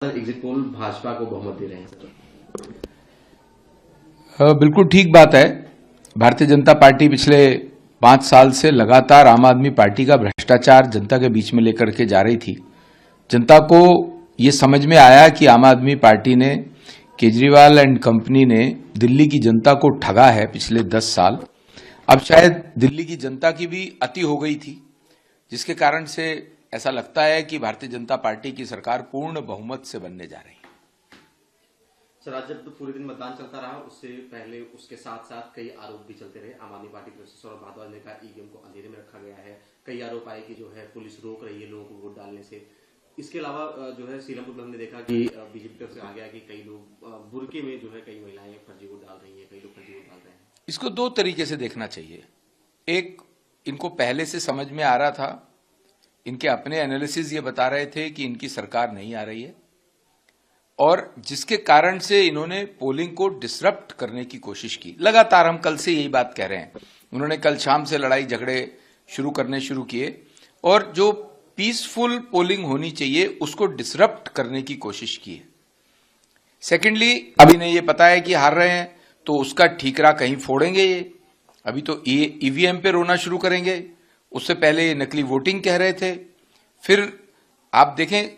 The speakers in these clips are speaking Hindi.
एग्जिट पोल भाजपा को बहुमत दे रहे हैं सर। बिल्कुल ठीक बात है। भारतीय जनता पार्टी पिछले 5 साल से लगातार आम आदमी पार्टी का भ्रष्टाचार जनता के बीच में लेकर के जा रही थी। जनता को ये समझ में आया कि आम आदमी पार्टी ने, केजरीवाल एंड कंपनी ने दिल्ली की जनता को ठगा है पिछले 10 साल। अब शायद दिल्ली की जनता की भी अति हो गई थी, जिसके कारण से ऐसा लगता है कि भारतीय जनता पार्टी की सरकार पूर्ण बहुमत से बनने जा रही है। सर, आज जब पूरे दिन मतदान चलता रहा, उससे पहले उसके साथ साथ कई आरोप भी चलते रहे। आम आदमी पार्टी की तरफ से सौरभ भारद्वाज ने कहा ईवीएम को अंधेरे में रखा गया है। कई आरोप आए कि जो है पुलिस रोक रही है लोगों को वोट डालने से। इसके अलावा जो है सीलमपुर में हमने देखा कि बीजेपी की तरफ से आ गया कि कई लोग बुरके में जो है कई महिलाएं फर्जी वोट डाल रही है, कई लोग फर्जी वोट डाल रहे हैं। इसको 2 तरीके से देखना चाहिए। एक, इनको पहले से समझ में आ रहा था, इनके अपने एनालिसिस ये बता रहे थे कि इनकी सरकार नहीं आ रही है, और जिसके कारण से इन्होंने पोलिंग को डिसरप्ट करने की कोशिश की। लगातार हम कल से यही बात कह रहे हैं। उन्होंने कल शाम से लड़ाई झगड़े शुरू किए और जो पीसफुल पोलिंग होनी चाहिए उसको डिसरप्ट करने की कोशिश की है। सेकेंडली, अब इन्हें ये पता है कि हार रहे हैं तो उसका ठीकरा कहीं फोड़ेंगे ये। अभी तो ईवीएम पे रोना शुरू करेंगे, उससे पहले नकली वोटिंग कह रहे थे। फिर आप देखें,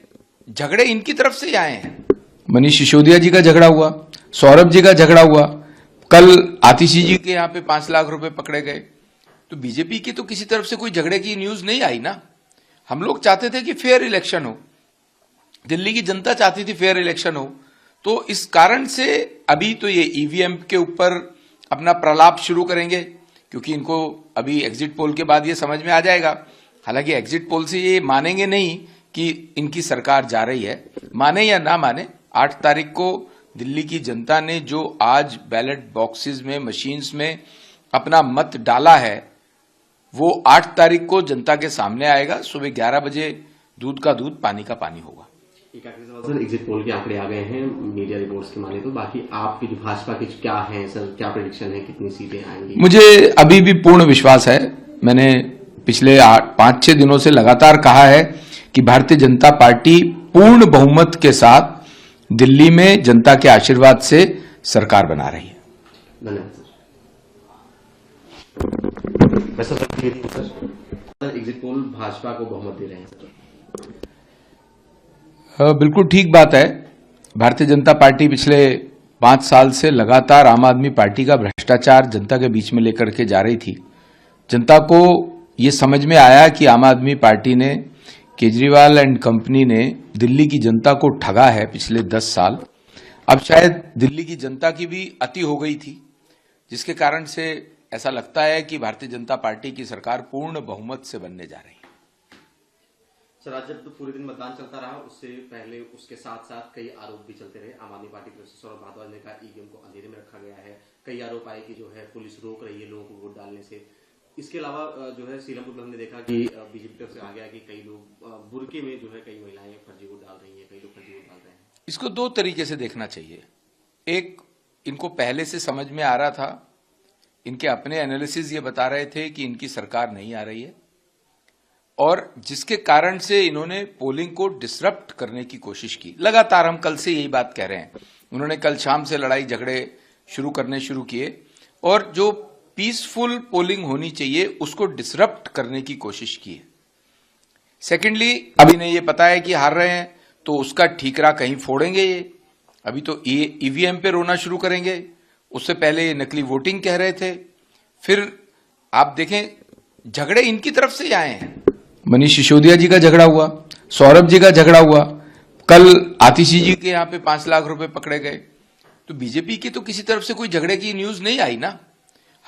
झगड़े इनकी तरफ से ही आए हैं। मनीष सिसोदिया जी का झगड़ा हुआ, सौरभ जी का झगड़ा हुआ, कल आतिशी जी के यहां पे 5 लाख रुपए पकड़े गए। तो बीजेपी की तो किसी तरफ से कोई झगड़े की न्यूज नहीं आई ना। हम लोग चाहते थे कि फेयर इलेक्शन हो, दिल्ली की जनता चाहती थी फेयर इलेक्शन हो। तो इस कारण से अभी तो ये ईवीएम के ऊपर अपना प्रलाप शुरू करेंगे, क्योंकि इनको अभी एग्जिट पोल के बाद ये समझ में आ जाएगा। हालांकि एग्जिट पोल से ये मानेंगे नहीं कि इनकी सरकार जा रही है। माने या ना माने, 8 तारीख को दिल्ली की जनता ने जो आज बैलेट बॉक्सेस में, मशीन्स में अपना मत डाला है, वो 8 तारीख को जनता के सामने आएगा। सुबह 11 बजे दूध का दूध, पानी का पानी होगा। एक आखिरी सवाल सर, एग्जिट पोल के आंकड़े आ गए हैं मीडिया रिपोर्ट्स के माने तो, बाकी आपकी जो भाजपा की क्या है सर, क्या प्रेडिक्शन है, कितनी सीटें आएंगी? मुझे अभी भी पूर्ण विश्वास है। मैंने पिछले 5-6 दिनों से लगातार कहा है कि भारतीय जनता पार्टी पूर्ण बहुमत के साथ दिल्ली में जनता के आशीर्वाद से सरकार बना रही है। धन्यवाद सर। एग्जिट पोल भाजपा को बहुमत दे रहे हैं सर। बिल्कुल ठीक बात है। भारतीय जनता पार्टी पिछले 5 साल से लगातार आम आदमी पार्टी का भ्रष्टाचार जनता के बीच में लेकर के जा रही थी। जनता को ये समझ में आया कि आम आदमी पार्टी ने, केजरीवाल एंड कंपनी ने दिल्ली की जनता को ठगा है पिछले 10 साल। अब शायद दिल्ली की जनता की भी अति हो गई थी, जिसके कारण से ऐसा लगता है कि भारतीय जनता पार्टी की सरकार पूर्ण बहुमत से बनने जा रही है। सर, आज जब पूरे दिन मतदान चलता रहा, उससे पहले उसके साथ साथ कई आरोप भी चलते रहे। आम आदमी पार्टी की तरफ से सौरभ भारद्वाज ने कहा ईवीएम को अंधेरे में रखा गया है। कई आरोप आए कि जो है पुलिस रोक रही है लोगों को वोट डालने से। इसके अलावा जो है सीलमपुर में हमने देखा कि बीजेपी की तरफ से आ गया कि कई लोग बुरके में जो है कई महिलाएं फर्जी वोट डाल रही है, कई लोग फर्जी वोट डाल रहे हैं। इसको 2 तरीके से देखना चाहिए। एक, इनको पहले से समझ में आ रहा था, इनके अपने एनालिसिस ये बता रहे थे कि इनकी सरकार नहीं आ रही है, और जिसके कारण से इन्होंने पोलिंग को डिसरप्ट करने की कोशिश की। लगातार हम कल से यही बात कह रहे हैं। उन्होंने कल शाम से लड़ाई झगड़े शुरू किए और जो पीसफुल पोलिंग होनी चाहिए उसको डिसरप्ट करने की कोशिश की है। सेकेंडली, अब इन्हें ये पता है कि हार रहे हैं तो उसका ठीकरा कहीं फोड़ेंगे ये। अभी तो ईवीएम पे रोना शुरू करेंगे, उससे पहले नकली वोटिंग कह रहे थे। फिर आप देखें, झगड़े इनकी तरफ से ही आए हैं। मनीष सिसोदिया जी का झगड़ा हुआ, सौरभ जी का झगड़ा हुआ, कल आतिशी जी के यहां पे 5 लाख रुपए पकड़े गए। तो बीजेपी की तो किसी तरफ से कोई झगड़े की न्यूज नहीं आई ना।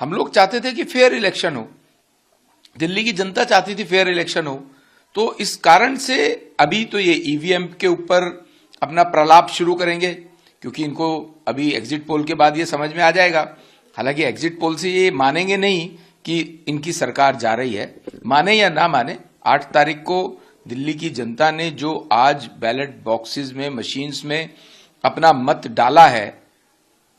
हम लोग चाहते थे कि फेयर इलेक्शन हो, दिल्ली की जनता चाहती थी फेयर इलेक्शन हो। तो इस कारण से अभी तो ये ईवीएम के ऊपर अपना प्रलाप शुरू करेंगे, क्योंकि इनको अभी एग्जिट पोल के बाद ये समझ में आ जाएगा। हालांकि एग्जिट पोल से ये मानेंगे नहीं कि इनकी सरकार जा रही है। माने या ना माने, 8 तारीख को दिल्ली की जनता ने जो आज बैलेट बॉक्सेस में, मशीन्स में अपना मत डाला है,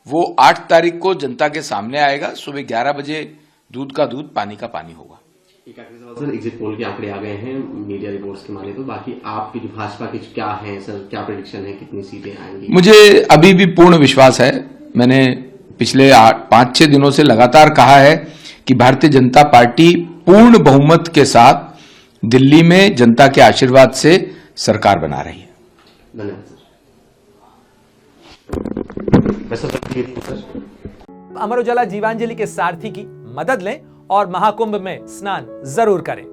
वो 8 तारीख को जनता के सामने आएगा। सुबह 11 बजे दूध का दूध, पानी का पानी होगा। एक आखिरी सवाल सर, एग्जिट पोल के आंकड़े आ गए हैं मीडिया रिपोर्ट्स के माने तो, बाकी आपकी जो भाजपा की क्या है सर, क्या प्रेडिक्शन है, कितनी सीटें आएंगी? मुझे अभी भी पूर्ण विश्वास है। मैंने पिछले 5-6 दिनों से लगातार कहा है कि भारतीय जनता पार्टी पूर्ण बहुमत के साथ दिल्ली में जनता के आशीर्वाद से सरकार बना रही है। धन्यवाद सर। अमर उजाला जीवांजलि के सारथी की मदद लें और महाकुंभ में स्नान जरूर करें।